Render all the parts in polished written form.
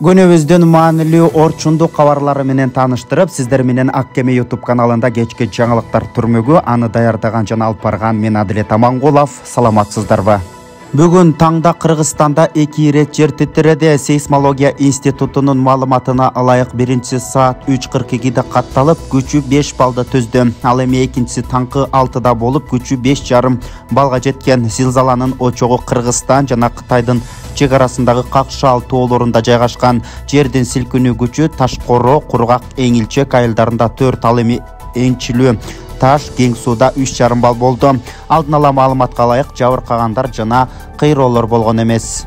Günümüzdün maanilүү орчундуу кабарлары менен тааныштырып, сиздер менен Ак Кеме YouTube каналында кечки жаңылыктар түрмөгү аны даярдаган жана алып барган мен Адилет Амангулов. Саламатсыздарбы? Бүгүн таңда Кыргызстанда 2 ирет жер титиреди. Сейсмология институтунун маалыматына ылайык биринчиси саат 3:42 катталып, күчү 5 балды түздү. Ал эми экинчиси таңкы 6 болуп, күчү 5,5 балга жеткен. Зилзаланын очогу Кыргызстан жана Кытайдын чек арасындагы Какшал тоолорунда жайгашкан. Жердин силкинүү күчү Ташкоро, Кургак, Эңилчек айылдарында 4, ал эми Эңчилүү, Таш, Кең сууда 3,5 бал болду. Алдын ала маалыматка ылайык жабыркагандар жана кыйроолор болгон эмес.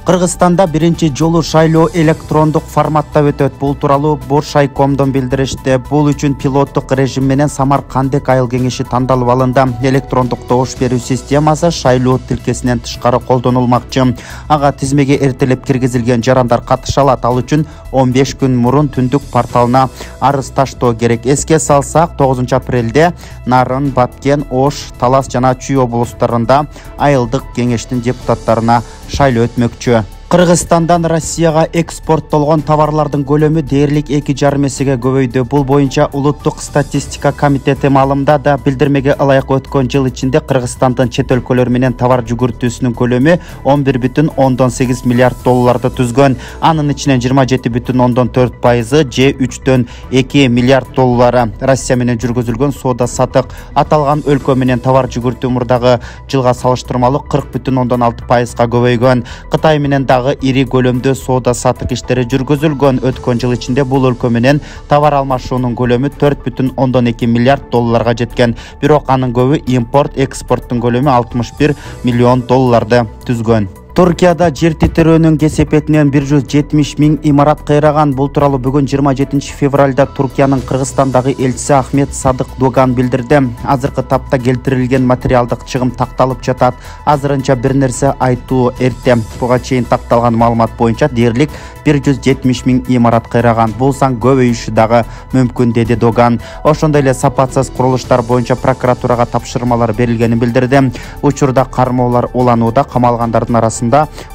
Кыргызстанда биринчи жолу шайлоо электрондук форматта өтөт. Бул тууралуу Боршайкомдон билдиришти. Бул үчүн пилоттук режим менен Самаркандек айыл кеңеши тандалып алынды. Электрондук добуш берүү системасы шайлоо тилкесинен тышкары колдонулмакчы. Ага тизмеге эртелеп киргизилген жарандар катыша алат. Ал үчүн 15 күн мурун Түндүк порталына арыз таштоо керек. Эске салсак, 9 апрелде Нарын, Баткен, Ош, Талас жана Чүй облустарында айылдык кеңештин депутаттарына шайлоо өтмөкчү. Кыргызстандан Россияга экспорттолгон товарлардын көлөмү дээрлик 2,5 эсеге көбөйдү. Бул боюнча Улуттук статистика комитети маалымдады. Билдирмеге ылайык өткөн жыл ичинде Кыргызстандын чет өлкөлөр менен товар жүгүртүүсүнүн көлөмү 11,8 миллиард долларды түзгөн. Анын ичинен 27,4% же 3,2 миллиард доллары Россия менен жүргүзүлгөн соода сатык. Аталган өлкө менен товар жүгүртүү мурдагы жылга салыштырмалуу 40,6%га көбөйгөн. Кытай менен ири көлөмдө соода сатык иштери жүргүзүлгөн. Өткөн жыл ичинде бул өлкө менен товар алмашуунун көлөмү 4,2 миллиард долларга жеткен. Бирок анын көбү импорт, экспорттун көлөмү 61 миллион долларды түзгөн. Туркияда жер титирөөнүн кесепетинен 170 миң имарат кыйраган. Бул тууралуу бүгүн 27 февралда Туркиянын Кыргызстандагы элчиси Ахмет Садык Доган билдирди. Азыркы тапта келтирилген материалдык чыгым такталып жатат. Азырынча бир нерсе айтуу эрте. Буга чейин такталган маалымат боюнча дээрлик 170 миң имарат кыйраган. Бул сан көбөйүшү дагы мүмкүн, деди Доган. Ошондой эле сапатсыз курулуштар боюнча прокуратурага тапшырмалар берилгенин билдирди. Учурда кармоолор уланууда, камалгандардын арасында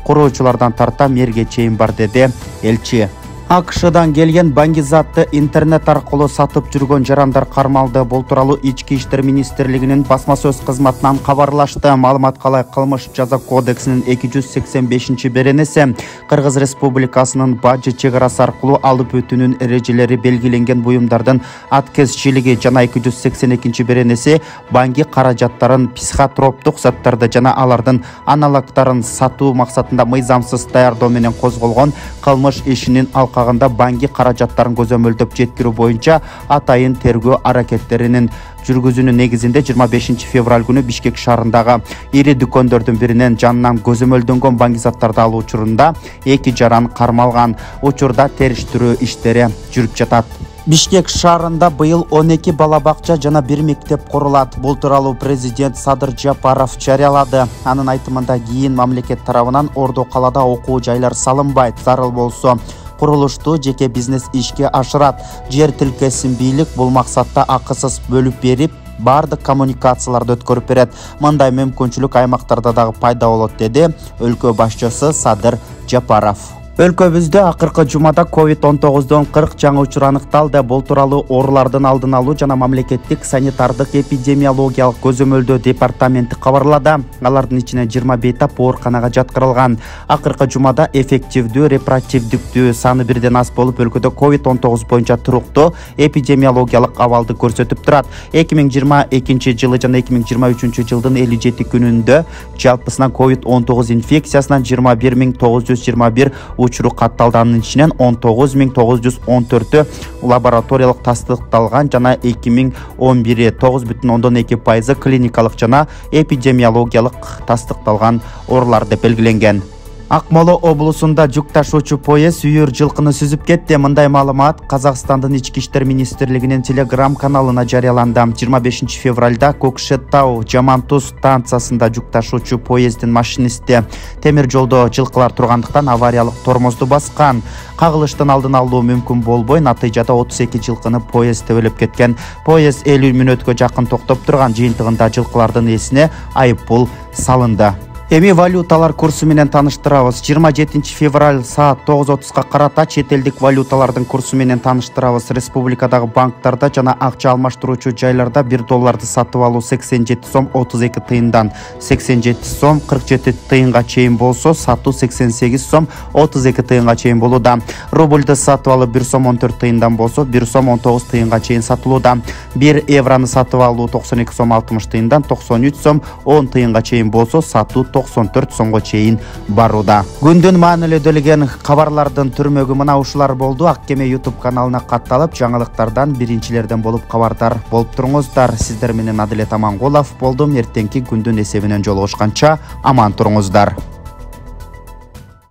куруучулардан тарта мэрге чейин бар, деди элчи. АКШдан келген баңгизатты интернет аркылуу сатып жүргөн жарандар кармалды. Бул тууралуу Ички иштер министрлигинин басма сөз кызматынан кабарлашты. Маалыматка ылайык Кылмыш жаза кодексинин 285-беренеси Кыргыз Республикасынын Бажы чек арасы аркылуу алып өтүүнүн эрежелери белгиленген буюмдардын аткезчилиги жана 282-беренеси банги каражаттарын, психотроптук заттарды жана алардын аналогдорун сатуу максатында мыйзамсыз даярдоо менен козголгон кылмыш ишинин алкагында банги каражаттарын көзөмөлдөп жеткирүү боюнча атайын тергөө аракеттеринин жүргүзүүнүн негизинде 25 февраль күнү Бишкек шаарындагы ири дүкөндөрдүн биринен жанынан көзөмөлдөнгөн банги заттарды алуу учурунда 2 жаран кармалган. Учурда териштирүү иштери жүрүп жатат. Бишкек шаарында быйыл 12 бала бакча жана 1 мектеп курулат. Бул тууралуу президент Садыр Жапаров жарыялады. Анын айтымында кийин мамлекет тарабынан Ордо калада окуу жайлар салынбайт. Зарыл болсо курулушту жеке бизнес ишке ашырат. Жер тилкесин бийлик бул максатта акысыз бөлүп берип, бардык коммуникацияларды өткөрүп берет. Мындай мүмкүнчүлүк аймактарда дагы пайда болот, деди өлкө башчысы Садыр Жапаров. Өлкөбүздө акыркы жумада COVID-19 40 жаңы учур аныкталды. Бул тууралуу оорулардын алдын алуу жана мамлекеттик санитардык эпидемиологиялык көзөмөлдөө департаменти кабарлады. Алардын ичинен 20 бейтап ооруканага жаткырылган. Акыркы жумада эффективдүү репродуктивдүү саны бирден аз болуп, өлкөдө COVID-19 боюнча туруктуу эпидемиологиялык абалды көрсөтүп турат. 2022 жылы жана 2023 жылдын 57 күнүндө жалпысынан COVID-19 инфекциясынан 21.921 учуру катталды. Анын ичинен 19.914 лабораториялык тастыкталган жана 2011 9,2% клиникалык жана эпидемиологиялык тастыкталган оорулар деп белгиленген. Акмола облусунда жүк ташуучу поезд үйүр жылкыны сүзүп кетти. Мындай маалымат Казакстандын Ички иштер министрлигинин Telegram каналына жарыяланды. 25 февралда Кокшетау Жамантуз станциясында жүк ташуучу поезддин машинисти темир жолдо жылкылар тургандыктан авариялык тормозду баскан. Кагылыштын алдын алуу мүмкүн болбой, натыйжада 32 жылкыны поезд тебелеп кеткен. Поезд 50 мүнөткө жакын токтоп турган. Жыйынтыгында жылкылардын ээсине айыппул салынды. Эми валюталар курсу менен таныштырабыз. 27 февраль саат 9:30 карата чет элдик валюталардын курсу менен таныштырабыз. Республикадагы банктарда жана акча алмаштыруучу жайларда 1 долларды сатып алуу 87 сом 32 тыйындан 87 сом 47 тыйынга чейин болсо, сатуу 88 сом 32 тыйынга чейин болууда. Рубльды сатып алуу 1 сом 14 тыйындан болсо, 1 сом 19 тыйынга чейин сатылууда. 1 евроны сатып алуу 92 сом 60 тыйындан 93 сом 10 тыйынга чейин болсо, сатуу 94 сомго чейин барууда. Күндүн маанилүү кабарлардын түрмөгү мына ушулар болду. Аккеме YouTube каналына катталып, жаңылыктардан биринчилерден болуп кабардар болуп туруңуздар. Сиздер менен Адилет Амангулов болдум. Эртеңки күндүн эсебинен жолугушканча аман туруңуздар.